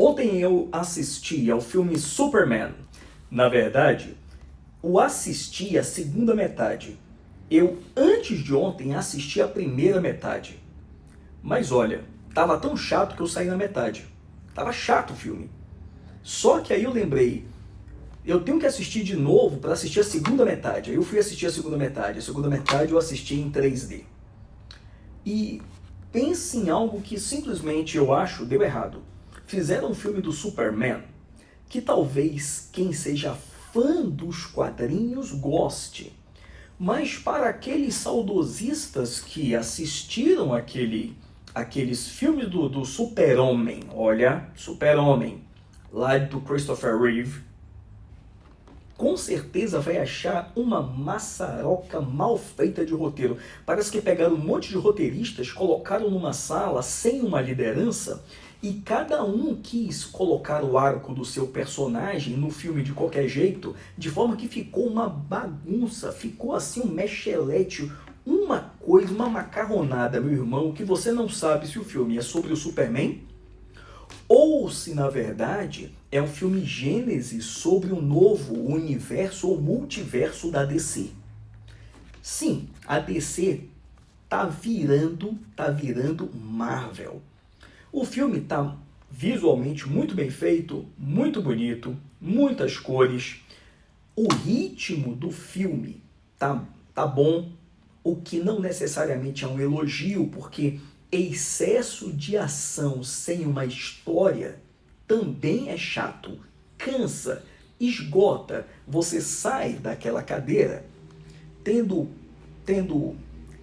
Ontem eu assisti ao filme Superman. Na verdade, eu assisti a segunda metade. Eu, antes de ontem, assisti a primeira metade. Mas olha, tava tão chato que eu saí na metade. Tava chato o filme. Só que aí eu lembrei, eu tenho que assistir de novo para assistir a segunda metade. Aí eu fui assistir a segunda metade. A segunda metade eu assisti em 3D. E pense em algo que simplesmente eu acho deu errado. Fizeram um filme do Superman que talvez quem seja fã dos quadrinhos goste. Mas para aqueles saudosistas que assistiram aqueles filmes do Super-Homem, olha, Super-Homem, lá do Christopher Reeve, com certeza vai achar uma maçaroca mal feita de roteiro. Parece que pegaram um monte de roteiristas, colocaram numa sala sem uma liderança e cada um quis colocar o arco do seu personagem no filme de qualquer jeito, de forma que ficou uma bagunça, ficou assim um mexelete, uma coisa, uma macarronada, meu irmão, que você não sabe se o filme é sobre o Superman ou se, na verdade, é um filme gênese sobre um novo universo ou multiverso da DC. Sim, a DC tá virando Marvel. O filme está visualmente muito bem feito, muito bonito, muitas cores. O ritmo do filme tá bom, o que não necessariamente é um elogio, porque excesso de ação sem uma história também é chato, cansa, esgota. Você sai daquela cadeira tendo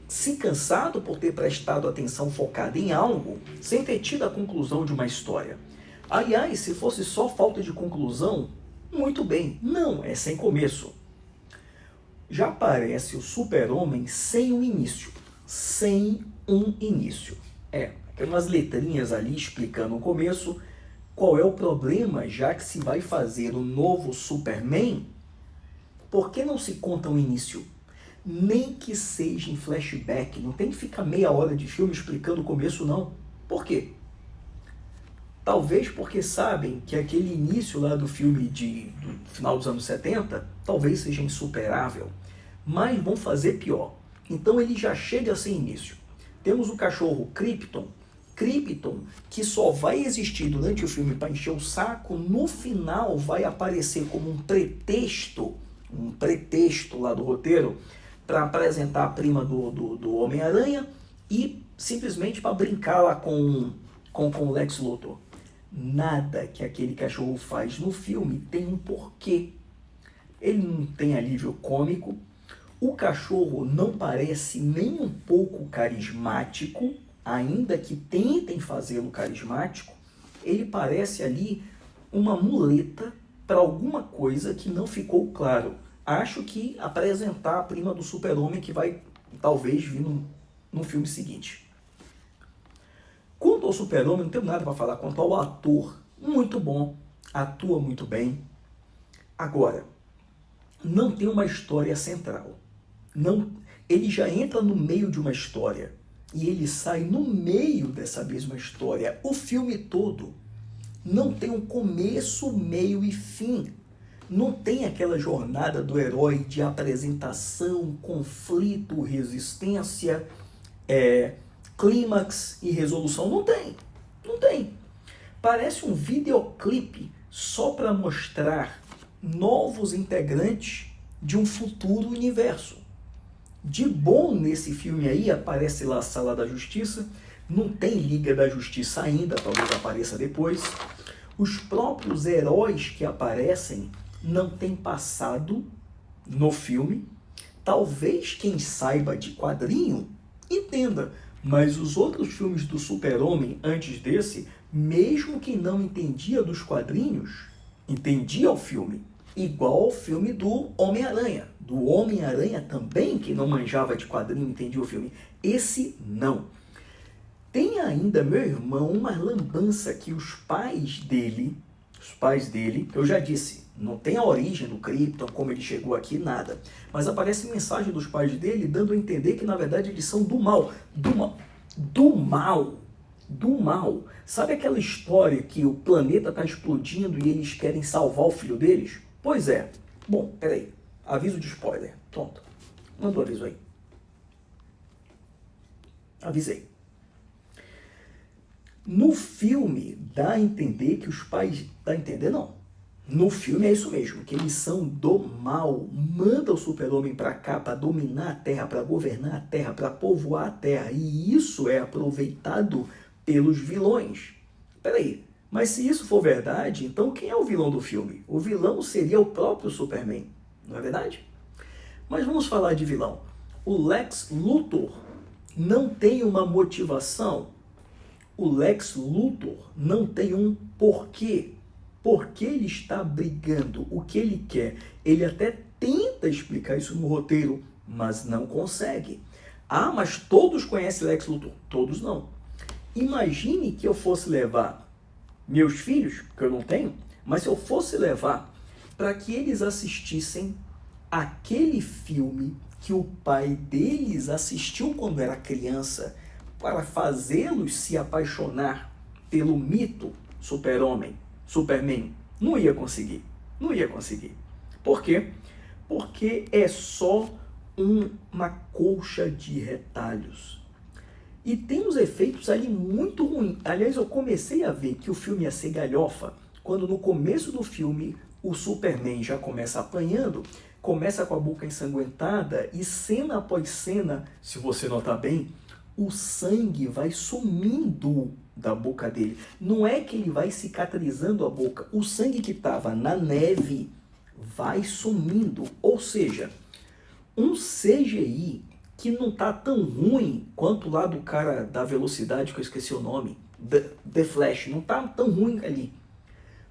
se cansado por ter prestado atenção focada em algo, sem ter tido a conclusão de uma história. Aliás, se fosse só falta de conclusão, muito bem. Não, é sem começo. Já aparece o Super-Homem sem um início. Sem um início. Tem umas letrinhas ali explicando o começo. Qual é o problema, já que se vai fazer o novo Superman? Por que não se conta um início? Nem que seja em flashback, não tem que ficar meia hora de filme explicando o começo, não. Por quê? Talvez porque sabem que aquele início lá do filme do final dos anos 70 talvez seja insuperável, mas vão fazer pior. Então ele já chega sem início. Temos o cachorro Krypton, que só vai existir durante o filme para encher o saco, no final vai aparecer como um pretexto lá do roteiro, para apresentar a prima do Homem-Aranha e simplesmente para brincar lá com o Lex Luthor. Nada que aquele cachorro faz no filme tem um porquê. Ele não tem alívio cômico, o cachorro não parece nem um pouco carismático, ainda que tentem fazê-lo carismático, ele parece ali uma muleta para alguma coisa que não ficou claro. Acho que apresentar a prima do Super-Homem que vai talvez vir no filme seguinte. Quanto ao Super-Homem, não tenho nada para falar. Quanto ao ator, muito bom, atua muito bem. Agora, não tem uma história central. Não, ele já entra no meio de uma história e ele sai no meio dessa mesma história. O filme todo não tem um começo, meio e fim. Não tem aquela jornada do herói de apresentação, conflito, resistência, clímax e resolução. Não tem. Parece um videoclipe só para mostrar novos integrantes de um futuro universo. De bom nesse filme aí, aparece lá a Sala da Justiça, não tem Liga da Justiça ainda, talvez apareça depois. Os próprios heróis que aparecem não tem passado no filme. Talvez quem saiba de quadrinho entenda, mas os outros filmes do Super-Homem antes desse, mesmo quem não entendia dos quadrinhos, entendia o filme. Igual ao filme do Homem-Aranha. Do Homem-Aranha também, quem não manjava de quadrinho entendia o filme. Esse não. Tem ainda, meu irmão, uma lambança que os pais dele, que eu já disse, não tem a origem do Krypton, como ele chegou aqui, nada. Mas aparece mensagem dos pais dele dando a entender que, na verdade, eles são do mal. Do mal. do mal. Sabe aquela história que o planeta está explodindo e eles querem salvar o filho deles? Pois é. Bom, peraí. Aviso de spoiler. Pronto. Manda o aviso aí. Avisei. No filme, dá a entender que os pais... Dá a entender, não. No filme é isso mesmo, que eles são do mal. Manda o super-homem para cá para dominar a Terra, para governar a Terra, para povoar a Terra. E isso é aproveitado pelos vilões. Peraí, mas se isso for verdade, então quem é o vilão do filme? O vilão seria o próprio Superman, não é verdade? Mas vamos falar de vilão. O Lex Luthor não tem uma motivação. O Lex Luthor não tem um porquê. Por que ele está brigando? O que ele quer? Ele até tenta explicar isso no roteiro, mas não consegue. Ah, mas todos conhecem Lex Luthor? Todos não. Imagine que eu fosse levar meus filhos, que eu não tenho, mas se eu fosse levar para que eles assistissem aquele filme que o pai deles assistiu quando era criança, para fazê-los se apaixonar pelo mito Super-Homem, Superman. Não ia conseguir. Não ia conseguir. Por quê? Porque é só uma colcha de retalhos. E tem uns efeitos ali muito ruins. Aliás, eu comecei a ver que o filme ia ser galhofa quando no começo do filme o Superman já começa apanhando, começa com a boca ensanguentada e cena após cena, se você notar bem, o sangue vai sumindo da boca dele. Não é que ele vai cicatrizando a boca. O sangue que estava na neve vai sumindo. Ou seja, um CGI que não tá tão ruim quanto lá do cara da velocidade, que eu esqueci o nome, The Flash. Não tá tão ruim ali.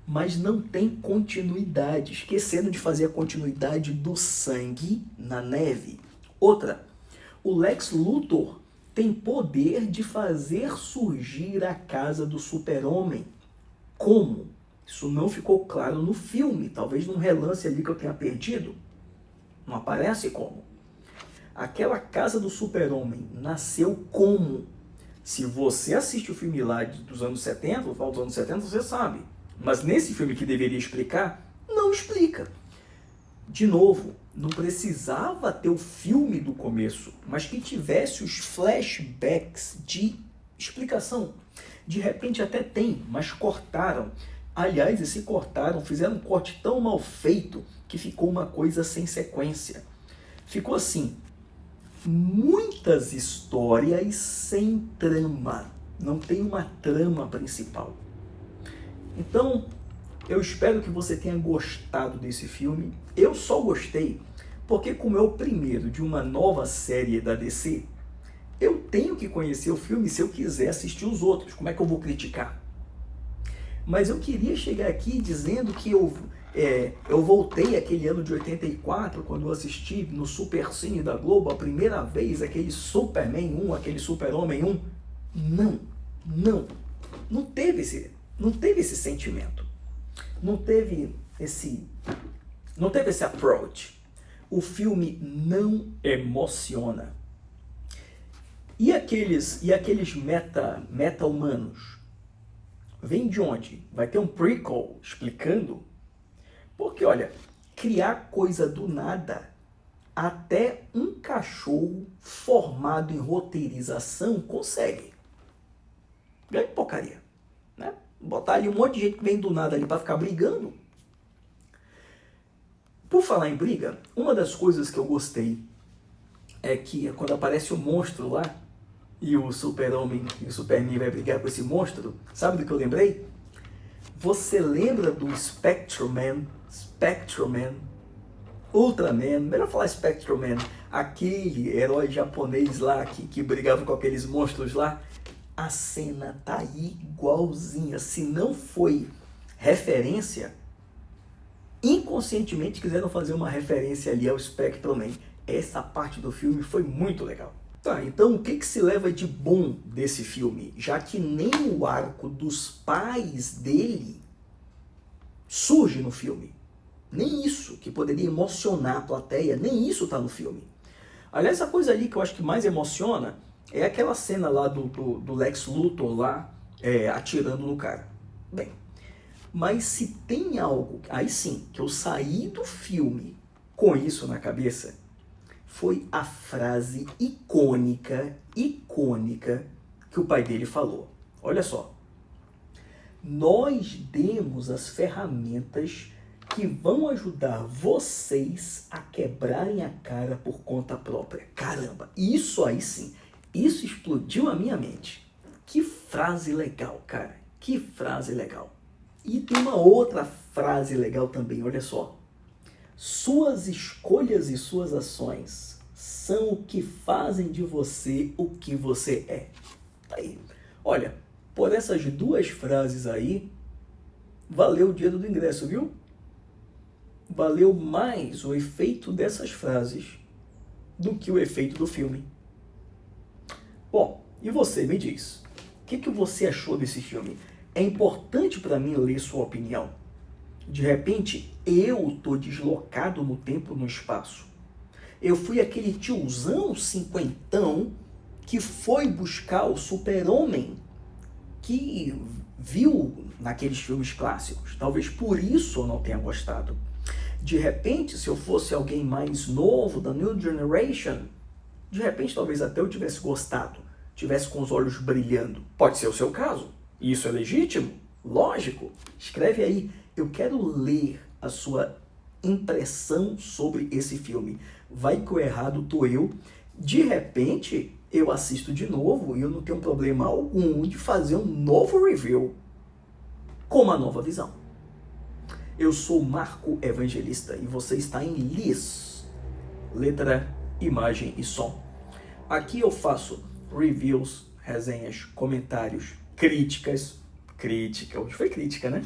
Mas não tem continuidade. Esquecendo de fazer a continuidade do sangue na neve. Outra, o Lex Luthor tem poder de fazer surgir a casa do Super-Homem. Como? Isso não ficou claro no filme. Talvez num relance ali que eu tenha perdido. Não aparece como. Aquela casa do Super-Homem nasceu como? Se você assiste o filme lá dos anos 70, no final dos anos 70, você sabe. Mas nesse filme que deveria explicar, não explica. De novo, não precisava ter o filme do começo, mas que tivesse os flashbacks de explicação. De repente até tem, mas cortaram. Aliás, esse cortaram, fizeram um corte tão mal feito que ficou uma coisa sem sequência. Ficou assim, muitas histórias sem trama. Não tem uma trama principal. Então, eu espero que você tenha gostado desse filme. Eu só gostei porque, como é o primeiro de uma nova série da DC, eu tenho que conhecer o filme se eu quiser assistir os outros. Como é que eu vou criticar? Mas eu queria chegar aqui dizendo que eu voltei aquele ano de 84, quando eu assisti no Super Cine da Globo a primeira vez aquele Superman 1, aquele Super-Homem 1. Não teve esse sentimento. Não teve esse approach. O filme não emociona. E aqueles meta-humanos? Vem de onde? Vai ter um prequel explicando? Porque, olha, criar coisa do nada, até um cachorro formado em roteirização consegue. Grande porcaria, né? Botar ali um monte de gente que vem do nada ali para ficar brigando. Por falar em briga, uma das coisas que eu gostei é que quando aparece o monstro lá, e o Super-Homem e o Superman vai brigar com esse monstro, sabe do que eu lembrei? Você lembra do Spectrum-Man, Ultraman, melhor falar Spectrum-Man, aquele herói japonês lá que brigava com aqueles monstros lá? A cena tá igualzinha. Se não foi referência, inconscientemente quiseram fazer uma referência ali ao Spectrum-Man. Essa parte do filme foi muito legal. Tá, então o que se leva de bom desse filme? Já que nem o arco dos pais dele surge no filme. Nem isso, que poderia emocionar a plateia, nem isso tá no filme. Aliás, a coisa ali que eu acho que mais emociona É aquela cena lá do Lex Luthor lá, atirando no cara. Bem, mas se tem algo, aí sim, que eu saí do filme com isso na cabeça, foi a frase icônica que o pai dele falou. Olha só. Nós demos as ferramentas que vão ajudar vocês a quebrarem a cara por conta própria. Caramba, isso aí sim, isso explodiu a minha mente. Que frase legal, cara, que frase legal. E tem uma outra frase legal também, olha só. Suas escolhas e suas ações são o que fazem de você o que você é. Aí, olha, por essas duas frases aí, valeu o dinheiro do ingresso, viu? Valeu mais o efeito dessas frases do que o efeito do filme. Bom, e você me diz, o que você achou desse filme? É importante para mim ler sua opinião. De repente, eu tô deslocado no tempo e no espaço. Eu fui aquele tiozão cinquentão que foi buscar o super-homem que viu naqueles filmes clássicos. Talvez por isso eu não tenha gostado. De repente, se eu fosse alguém mais novo, da New Generation, de repente talvez até eu tivesse gostado, tivesse com os olhos brilhando. Pode ser o seu caso. Isso é legítimo? Lógico. Escreve aí. Eu quero ler a sua impressão sobre esse filme. Vai que o errado tô eu. De repente, eu assisto de novo e eu não tenho problema algum de fazer um novo review com uma nova visão. Eu sou Marco Evangelista e você está em LIS, letra, imagem e som. Aqui eu faço reviews, resenhas, comentários, críticas, hoje foi crítica, né?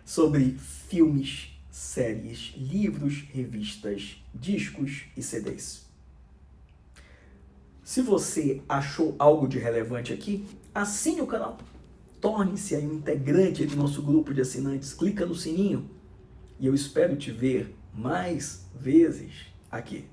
Sobre filmes, séries, livros, revistas, discos e CDs. Se você achou algo de relevante aqui, assine o canal. Torne-se aí um integrante do nosso grupo de assinantes. Clica no sininho e eu espero te ver mais vezes aqui.